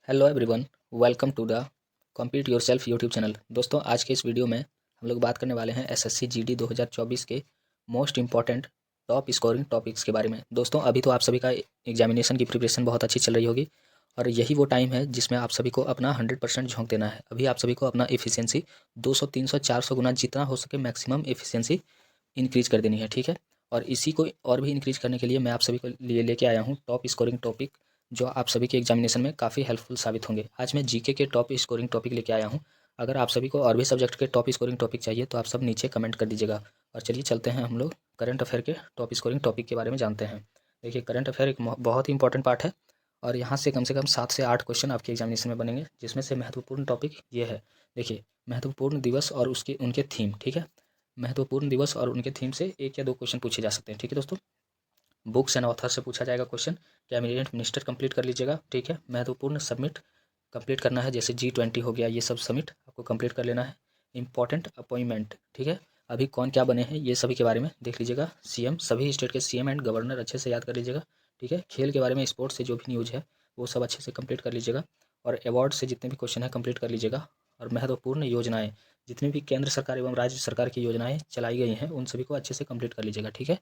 Hello everyone, welcome to the compete yourself YouTube channel. दोस्तों, आज के इस वीडियो में हम लोग बात करने वाले हैं एसएससी जीडी 2024 के most important top scoring topics के बारे में। दोस्तों, अभी तो आप सभी का एग्जामिनेशन की प्रिपरेशन बहुत अच्छी चल रही होगी और यही वो टाइम है जिसमें आप सभी को अपना 100% झोंक देना है। अभी आप सभी को अपना एफिशिएंसी 200, 300, 400 गुना जितना हो सके मैक्सिमम एफिशिएंसी इंक्रीज कर देनी है, ठीक है। और इसी को और भी इंक्रीज करने के लिए मैं आप सभी को लिए लेके आया हूँ टॉप स्कोरिंग टॉपिक, जो आप सभी के एग्जामिनेशन में काफ़ी हेल्पफुल साबित होंगे। आज मैं जीके के टॉप स्कोरिंग टॉपिक लेके आया हूँ। अगर आप सभी को और भी सब्जेक्ट के टॉप स्कोरिंग टॉपिक चाहिए तो आप सब नीचे कमेंट कर दीजिएगा। और चलिए चलते हैं, हम लोग करंट अफेयर के टॉप स्कोरिंग टॉपिक के बारे में जानते हैं। देखिए, करंट अफेयर एक बहुत ही इंपॉर्टेंट पार्ट है और यहाँ से कम 7 से 8 क्वेश्चन आपके एग्जामिनेशन में बनेंगे, जिसमें से महत्वपूर्ण टॉपिक ये है। देखिए, महत्वपूर्ण दिवस और उसके उनके थीम, ठीक है। महत्वपूर्ण दिवस और उनके थीम से 1 या 2 क्वेश्चन पूछे जा सकते हैं, ठीक है दोस्तों। बुक्स एंड ऑथर से पूछा जाएगा क्वेश्चन। कैबिनेट मिनिस्टर कंप्लीट कर लीजिएगा, ठीक है। महत्वपूर्ण सबमिट कंप्लीट करना है, जैसे G20 हो गया, ये सब समिट आपको कंप्लीट कर लेना है। इंपॉर्टेंट अपॉइंटमेंट, ठीक है। अभी कौन क्या बने हैं ये सभी के बारे में देख लीजिएगा। सीएम, सभी स्टेट के सीएम एंड गवर्नर अच्छे से याद कर लीजिएगा, ठीक है। खेल के बारे में, स्पोर्ट्स से जो भी न्यूज़ है वो सब अच्छे से कंप्लीट कर लीजिएगा। और अवार्ड से जितने भी क्वेश्चन है कंप्लीट कर लीजिएगा। और महत्वपूर्ण योजनाएं, जितनी भी केंद्र सरकार एवं राज्य सरकार की योजनाएं चलाई गई हैं उन सभी को अच्छे से कंप्लीट कर लीजिएगा, ठीक है।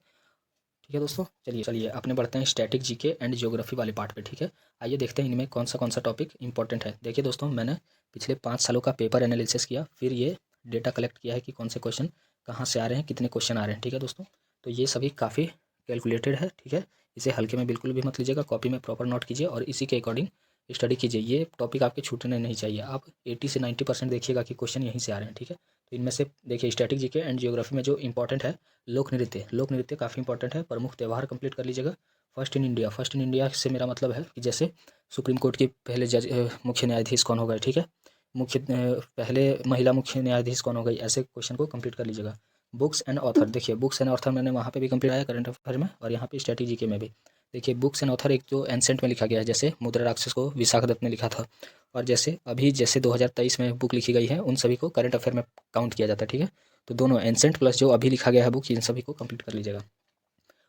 ठीक है दोस्तों, चलिए चलिए अपने बढ़ते हैं स्टैटिक जीके एंड ज्योग्राफी वाले पार्ट पे, ठीक है। आइए देखते हैं इनमें कौन सा टॉपिक इंपॉर्टेंट है। देखिए दोस्तों, मैंने पिछले 5 सालों का पेपर एनालिसिस किया, फिर ये डेटा कलेक्ट किया है कि कौन से क्वेश्चन कहाँ से आ रहे हैं, कितने क्वेश्चन आ रहे हैं, ठीक है दोस्तों। तो ये सभी काफ़ी कैलकुलेटेड है, ठीक है। इसे हल्के में बिल्कुल भी मत लीजिएगा, कॉपी में प्रॉपर नोट कीजिए और इसी के अकॉर्डिंग स्टडी कीजिए। ये टॉपिक आपके छूटने नहीं चाहिए। आप 80 से 90% देखिएगा कि क्वेश्चन यहीं से आ रहे हैं, ठीक है। तो इनमें से देखिए, स्टैटिक जीके एंड जियोग्राफी में जो इंपॉर्टेंट है, लोक नृत्य। लोक नृत्य काफ़ी इंपॉर्टेंट है। प्रमुख त्यौहार कंप्लीट कर लीजिएगा। फर्स्ट इन इंडिया से मेरा मतलब है कि जैसे सुप्रीम कोर्ट के पहले जज मुख्य न्यायाधीश कौन हो गए, ठीक है। पहले महिला मुख्य न्यायाधीश कौन हो गई, ऐसे क्वेश्चन को कंप्लीट कर लीजिएगा। बुक्स एंड ऑथर, देखिए बुक्स एंड ऑथर मैंने वहाँ पे भी कंप्लीट आया करंट अफेयर में और यहाँ पे स्ट्रेटेजी के में भी। देखिए, बुक्स एंड ऑथर एक जो एंसेंट में लिखा गया है, जैसे मुद्रा राक्षस को विशाख दत्त ने लिखा था, और जैसे 2023 में बुक लिखी गई है उन सभी को करंट अफेयर में काउंट किया जाता है, ठीक है। तो दोनों एंसेंट प्लस जो अभी लिखा गया है बुक, इन सभी को कंप्लीट कर लीजिएगा।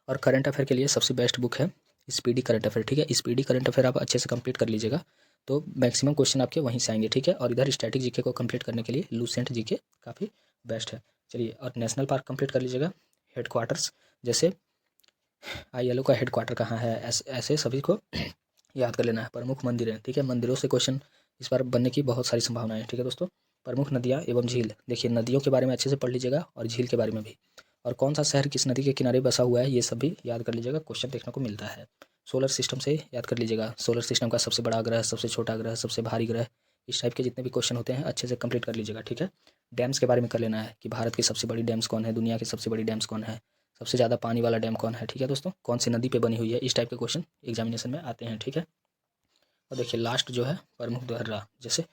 और करंट अफेयर के लिए सबसे बेस्ट बुक है स्पीडी करंट अफेयर, ठीक है। स्पीडी करंट अफेयर आप अच्छे से कंप्लीट कर लीजिएगा तो मैक्सिमम क्वेश्चन आपके वहीं से आएंगे, ठीक है। और इधर स्टैटिक जीके को कंप्लीट करने के लिए लूसेंट जीके काफ़ी बेस्ट है। चलिए, और नेशनल पार्क कंप्लीट कर लीजिएगा। हेडक्वार्टर्स, जैसे आईएलओ का हेडक्वार्टर कहाँ है, ऐसे सभी को याद कर लेना है। प्रमुख मंदिर है, ठीक है। मंदिरों से क्वेश्चन इस बार बनने की बहुत सारी संभावनाएं हैं, ठीक है दोस्तों। प्रमुख नदियाँ एवं झील, देखिए नदियों के बारे में अच्छे से पढ़ लीजिएगा और झील के बारे में भी। और कौन सा शहर किस नदी के किनारे बसा हुआ है ये सब भी याद कर लीजिएगा, क्वेश्चन देखने को मिलता है। सोलर सिस्टम से याद कर लीजिएगा, सोलर सिस्टम का सबसे बड़ा ग्रह, सबसे छोटा ग्रह, सबसे भारी ग्रह, इस टाइप के जितने भी क्वेश्चन होते हैं अच्छे से कंप्लीट कर लीजिएगा, ठीक है। डैम्स के बारे में कर लेना है कि भारत की सबसे बड़ी डैम्स कौन है, दुनिया की सबसे बड़ी डैम्स कौन है, सबसे ज़्यादा पानी वाला डैम कौन है, ठीक है दोस्तों। कौन सी नदी पे बनी हुई है, इस टाइप के क्वेश्चन एग्जामिनेशन में आते हैं, ठीक है। और देखिए लास्ट जो है प्रमुख दर्रा, जैसे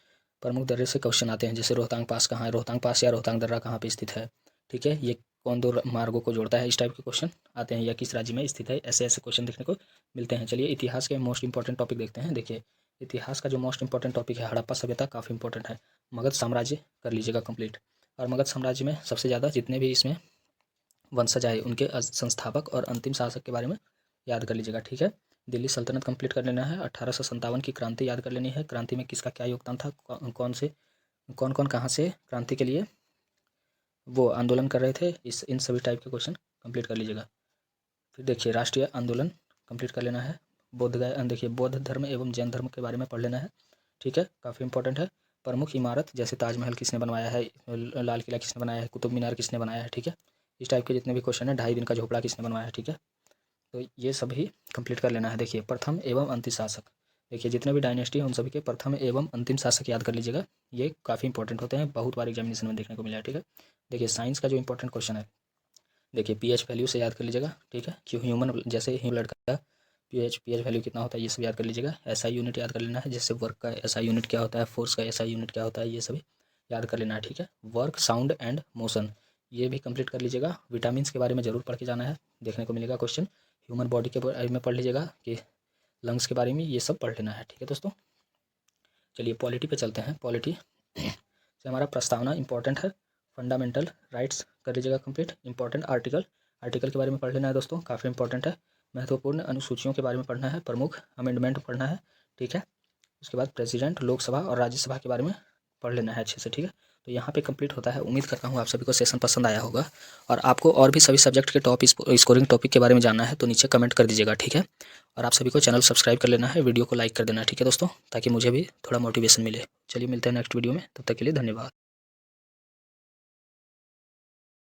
प्रमुख दर्रे से क्वेश्चन आते हैं, जैसे रोहतांग पास कहाँ है, रोहतांग पास या रोहतांग दर्रा कहाँ पे स्थित है, ठीक है। ये कौन दो मार्गों को जोड़ता है, इस टाइप के क्वेश्चन आते हैं, या किस राज्य में स्थित है, ऐसे ऐसे क्वेश्चन देखने को मिलते हैं। चलिए इतिहास के मोस्ट इंपॉर्टेंट टॉपिक देखते हैं। देखिए, इतिहास का जो मोस्ट इंपॉर्टेंट टॉपिक है हड़प्पा सभ्यता, काफ़ी इंपॉर्टेंट है। मगध साम्राज्य कर लीजिएगा कंप्लीट। और मगध साम्राज्य में सबसे ज़्यादा जितने भी इसमें वंशज आए उनके संस्थापक और अंतिम शासक के बारे में याद कर लीजिएगा, ठीक है। दिल्ली सल्तनत कंप्लीट कर लेना है। 1857 की क्रांति याद कर लेनी है, क्रांति में किसका क्या योगदान था, कौन कौन कहाँ से क्रांति के लिए वो आंदोलन कर रहे थे, इस इन सभी टाइप के क्वेश्चन कंप्लीट कर लीजिएगा। फिर देखिए, राष्ट्रीय आंदोलन कंप्लीट कर लेना है। देखिए बौद्ध धर्म एवं जैन धर्म के बारे में पढ़ लेना है, ठीक है, काफ़ी इंपॉर्टेंट है। प्रमुख इमारत, जैसे ताजमहल किसने बनवाया है, लाल किला किसने बनाया है, कुतुब मीनार किसने बनाया है, ठीक है। इस टाइप के जितने भी क्वेश्चन है, 2.5 दिन का झोपड़ा किसने बनवाया है, ठीक है। तो ये सभी कंप्लीट कर लेना है। देखिए, प्रथम एवं अंतिम शासक, देखिए जितने भी डायनेस्टी हैं उन सभी के प्रथम एवं अंतिम शासक याद कर लीजिएगा। ये काफ़ी इंपॉर्टेंट होते हैं, बहुत बार एग्जामिनेशन में देखने को मिला है, ठीक है। देखिए, साइंस का जो इंपॉर्टेंट क्वेश्चन है, देखिए पीएच वैल्यू से याद कर लीजिएगा, ठीक है। क्यों ह्यूमन, जैसे ब्लड का पीएच वैल्यू कितना होता है ये सब याद कर लीजिएगा। एसआई यूनिट याद कर लेना है, जैसे वर्क का एसआई यूनिट क्या होता है, फोर्स का एसआई यूनिट क्या होता है, ये सभी याद कर लेना है, ठीक है। वर्क, साउंड एंड मोशन, ये भी कंप्लीट कर लीजिएगा। विटामिन के बारे में जरूर पढ़ के जाना है, देखने को मिलेगा क्वेश्चन। ह्यूमन बॉडी के बारे में पढ़ लीजिएगा कि लंग्स के बारे में, ये सब पढ़ लेना है, ठीक है दोस्तों। चलिए पॉलिटी पे चलते हैं। पॉलिटी से हमारा प्रस्तावना इंपॉर्टेंट है। फंडामेंटल राइट्स कर लीजिएगा कंप्लीट। इंपॉर्टेंट आर्टिकल, आर्टिकल के बारे में पढ़ लेना है दोस्तों, काफ़ी इंपॉर्टेंट है। महत्वपूर्ण अनुसूचियों के बारे में पढ़ना है। प्रमुख अमेंडमेंट पढ़ना है, ठीक है। उसके बाद प्रेसिडेंट, लोकसभा और राज्यसभा के बारे में पढ़ लेना है अच्छे से, ठीक है। तो यहाँ पे कंप्लीट होता है। उम्मीद करता हूँ आप सभी को सेशन पसंद आया होगा, और आपको और भी सभी सब्जेक्ट के टॉप स्कोरिंग टॉपिक के बारे में जानना है तो नीचे कमेंट कर दीजिएगा, ठीक है। और आप सभी को चैनल सब्सक्राइब कर लेना है, वीडियो को लाइक कर देना है, ठीक है दोस्तों, ताकि मुझे भी थोड़ा मोटिवेशन मिले। चलिए मिलते हैं नेक्स्ट वीडियो में, तब तक के लिए धन्यवाद।